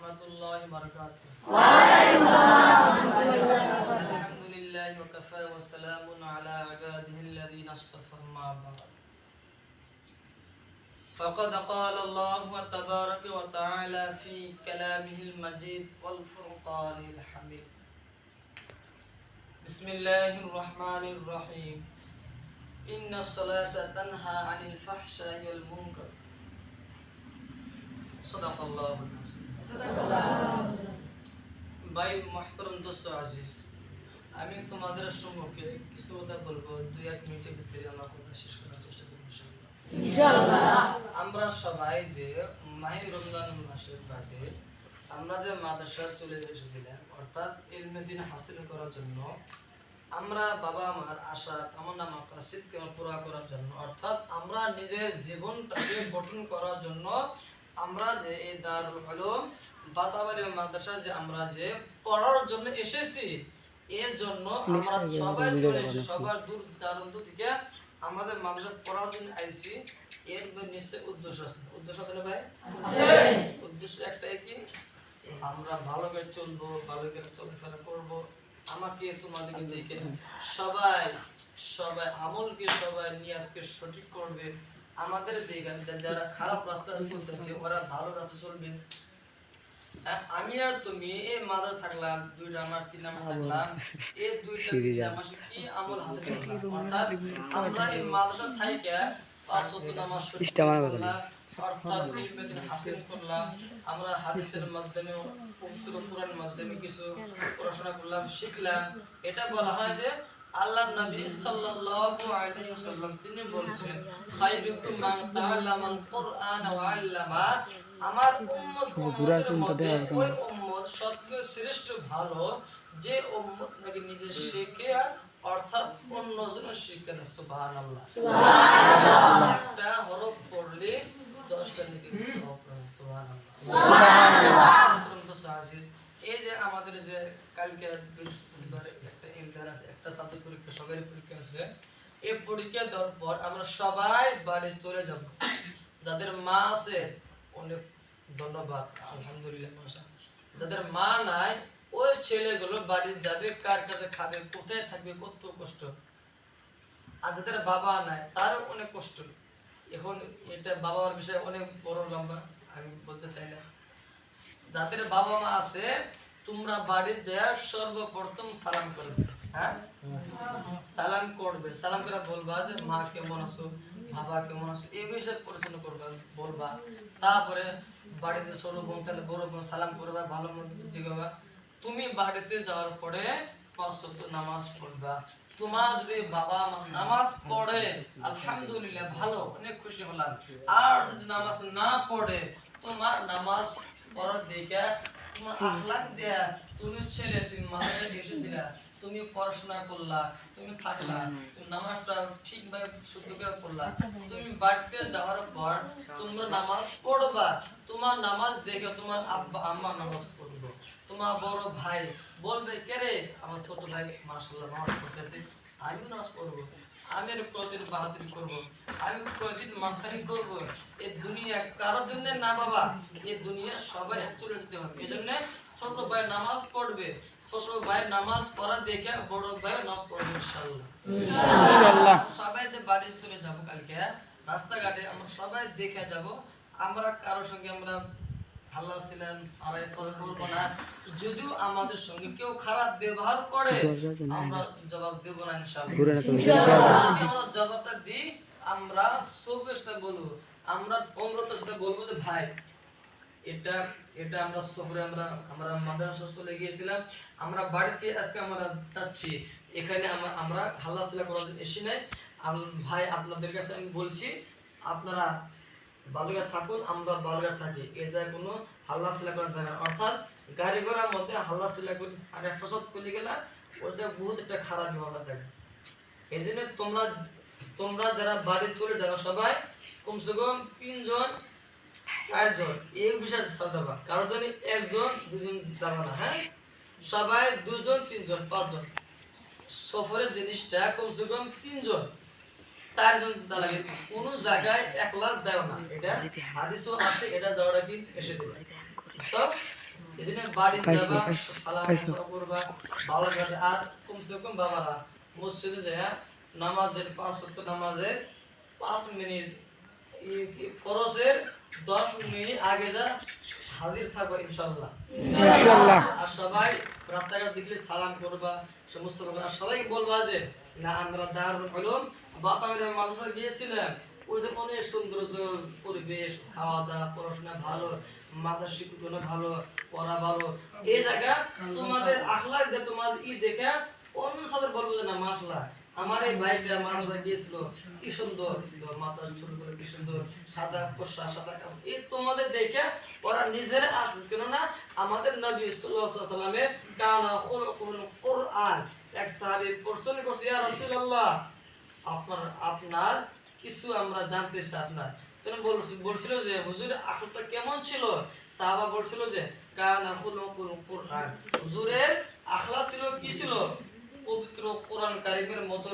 warahmatullahi wabarakatuh. Alhamdulillahi wa kafa wa salamun ala ibadihi alladhina istafa amma ba'd. Faqad qala Allah tabaraka wa ta'ala fi kalamihi al-majid wal furqanil hamid. Bismillahirrahmanirrahim. Inna as-salata tanha 'anil fahsya'i wal munkar. Sadaqallahu ভাই মুহতারাম দোস্ত আজিজ, আমি তোমাদের সম্মুখে কিছু কথা বলবো। 2-1 মিনিটের ভিতরে আমরা কথা শেষ করার চেষ্টা করব ইনশাআল্লাহ। আমরা সবাই যে মাহে রমজান মাসের বাদে আমরা যে মাদ্রাসা চলে এসেছিলাম, অর্থাৎ ইলমে দ্বীন হাসিল করার জন্য, আমরা বাবা আমার আশা কামনা মাকাসিদকে পুরা করার জন্য, অর্থাৎ আমরা নিজের জীবনটাকে গঠন করার জন্য আমরা যে এই দারুল উলুম বাতাবাড়ি মাদ্রাসা যে আমরা যে পড়ার জন্য এসেছি, এর জন্য আমরা সবাই চলে এসেছি, সবার দূর দূরান্ত থেকে আমাদের মাদ্রাসা পড়ার জন্য আইছি। এর নিশ্চয় উদ্দেশ্য আছে। উদ্দেশ্য আছে ভাই? উদ্দেশ্য একটাই, কি আমরা ভালো করে চলবো, ভালো করে চলাফেরা করবো। আমাকে তোমাদেরকে দেখে সবাই সবাই আমলকে, সবাই নিয়াতকে সঠিক করবে। আমাদের দেখেন যারা খারাপ রাস্তা চলতেছে ওরা ভালো রাস্তা চলবে। আমি আর তুমি এই মাদার থাকলাম, 2 নাম্বার 3 নাম্বার থাকলাম, এই 2টা নাম্বার কি আমল হাসিল করলাম, অর্থাৎ আমরা এই মাদ্রাসা থাইকা 5 ওয়াক্ত নামাজ করলাম, অর্থাৎ ইলমে দ্বীন হাসিল করলাম। আমরা হাদিসের মাধ্যমে, পবিত্র কোরআনের মাধ্যমে কিছু পড়াশোনা করলাম, শিখলাম। এটা বলা হয় যে আল্লাহ নবী সাল্লাল্লাহু আলাইহি ওয়াসাল্লাম তিনি বলেছেন, খায়রুকুম মান তাআল্লামাল কুরআন ওয়া আল্লামা। আমার উম্মত মধ্যে ওই উম্মত সবচেয়ে শ্রেষ্ঠ ভালো যে উম্মত নাকি নিজে শিখে অর্থাৎ অন্যজনের শিক্ষা দেয়। সুবহানাল্লাহ, সুবহানাল্লাহ। একটা হরফ পড়লে 10টা নেকি সওয়াব পায়। সুবহানাল্লাহ, সুবহানাল্লাহ। আজিজ, এই যে আমাদের যে কালকে বৃহস্পতিবার একটা ইমতিহান আছে, একটা সাবজেক্ট পরীক্ষা, সরকারি পরীক্ষা আছে। এই পরীক্ষা দেওয়ার পর আমরা সবাই বাড়ি চলে যাব। যাদের মা আছে অনেক ধন্যবাদ, আলহামদুলিল্লাহ, মাশাআল্লাহ। যাদের মা নাই ওই ছেলেগুলো বাড়ি যাবে, কার কাছে খাবে, কোথায় থাকবে, কত কষ্ট। আর যাদের বাবা নাই তারও অনেক কষ্ট। এখন এটা বাবা মার বিষয় অনেক বড় লম্বা, আমি বলতে চাই না। যাদের বাবা মা আছে তোমরা বাড়ি যায় সর্বপ্রথম সালাম করবে। হ্যাঁ, সালাম করবে। সালাম করে বলবা যে মা কেমন আছো, বাবা কেমন আছো, এই বিষয়ে পড়াশোনা করবা, বলবা। তারপরে বাড়িতে ছোট বোন তাহলে বড় বোন সালাম করবা, ভালো মন্দ জিজ্ঞাসা। তুমি বাড়িতে যাওয়ার পরে 5 ওয়াক্ত নামাজ পড়বা। তোমার যদি বাবা নামাজ পড়ে আলহামদুলিল্লাহ, ভালো, অনেক খুশি হলাম। আর যদি নামাজ না পড়ে, তোমার নামাজ পড়ার দিকে তোমার আখলাক দেয়া, তুমি ছেলে, তুমি মাদ্রাসায় এসেছিলা, তুমি পড়াশোনা করলা, তুমি থাকলা, তুমি নামাজটা ঠিকভাবে শুদ্ধ করে পড়লা। তুমি বাড়িতে যাওয়ার পর তোমরা নামাজ পড়বা। তোমার নামাজ দেখে তোমার আব্বা আম্মা নামাজ পড়বে। তোমার বড় ভাই বলবে, কে রে, আমার ছোট ভাই মাশাআল্লাহ নামাজ পড়তেছে, আমিও নামাজ পড়বো, আমি আর কতদিন বাহাদুরি করবো, আমি কতদিন মাস্তানি করবো। এই দুনিয়া কারোর জন্য না বাবা, এই দুনিয়া সবাই চলে যেতে হবে। এই জন্য ছোট ভাই নামাজ পড়বে, ছোট ভাই নামাজ পড়া দেখে বড় ভাই নামাজ পড়বে ইনশাআল্লাহ, ইনশাআল্লাহ। সবাই যে বাড়ি চলে যাব কালকে, রাস্তাঘাটে আমরা সবাই দেখে যাব। আমরা কারোর সঙ্গে আমরা ভালো ছিলেন আর করবো না। যদিও আমাদের সঙ্গে কেউ খারাপ ব্যবহার করে আমরা জবাব দেব না ইনশাআল্লাহ। আমরা জবাবটা দিই, আমরা সবের সাথে বলবো, আমরা নম্রতার সাথে বলবো যে ভাই এটা এটা আমরা সফরে আমরা মাদ্রাসা চলে গিয়েছিলাম, আমরা বাড়িতে আজকে আমরা যাচ্ছি, এখানে আমরা হাল্লাচিল্লা করার জন্য এসে নাই। ভাই আপনাদের কাছে আমি বলছি, আপনারা বালুঘাট থাকুন, আমরা বালুঘাট থাকি, এর জায়গায় কোনো হাল্লাচিল্লা করার জায়গা। অর্থাৎ গাড়ি ঘোড়ার মধ্যে হাল্লাচিল্লা করে আর ফসদ করে গেলে ওটা বহুত একটা খারাপ ব্যবহার থাকে। এই জন্য তোমরা যারা বাড়ি চলে যাবে সবাই কমসে কম 3 জন 4 জন এই বিষয়ে যাবা। কারো জন্য 1 জন 2 জন যাবা না। হ্যাঁ, সবাই 2 জন 3 জন 5 জন। সফরের জিনিসটা কমসে কম 3 জন 4 জন যা লাগে, কোন জায়গায় একলা যাও না। এটা হাদিসও আছে, এটা যাওয়াটা কি এসে দিবে। এজন্য বাড়ি যাবা সালাম করবা ভালো করে আর কমসে কম বাবারা মসজিদে যায় নামাজের 5 ওয়াক্ত নামাজের 5 মিনিট ফরজের 10 মিনিট আগে যা হাজির থাকো ইনশাআল্লাহ ইনশাআল্লাহ আর সবাই রাস্তাঘাট দেখলে সালাম করবা সমস্ত করবা আর সবাই বলবা যে না আমরা দারুল উলুম বাতাওয়ারের মাদ্রাসা গিয়েছিলাম ওদের অনেক সুন্দর পরিবেশ খাওয়া দাওয়া পড়াশোনা ভালো মাদ্রাসা শিক্ষকরা ভালো পড়া ভালো এই জায়গা তোমাদের আখলাক দিয়ে তোমাদের দেখে অন্য সাথে বলবো যে না মাশাআল্লাহ আমার এই ভাইটা মাদ্রাসা গিয়েছিল কি সুন্দর মাথা ছোট করে কি সুন্দর সাদা পোশাক সাদা কাপড় এই তোমাদের দেখে ওরা নিজেরা আসবে কেননা আমাদের নবী সাল্লাল্লাহু আলাইহি সাল্লামের কানা খুলুকুল কুরআন এক সাহাবী প্রশ্ন করছে ইয়া রাসূলুল্লাহ আপনার কিছু আমরা জানতে চাই আপনার তুমি বলছিল যে হুজুর আখলাকটা কেমন ছিল সাহাবা বলছিল যে কানা খুলুকুল কুরআন হুজুরের আখলাক ছিল কি ছিল পবিত্র কোরআন কারীমের মতো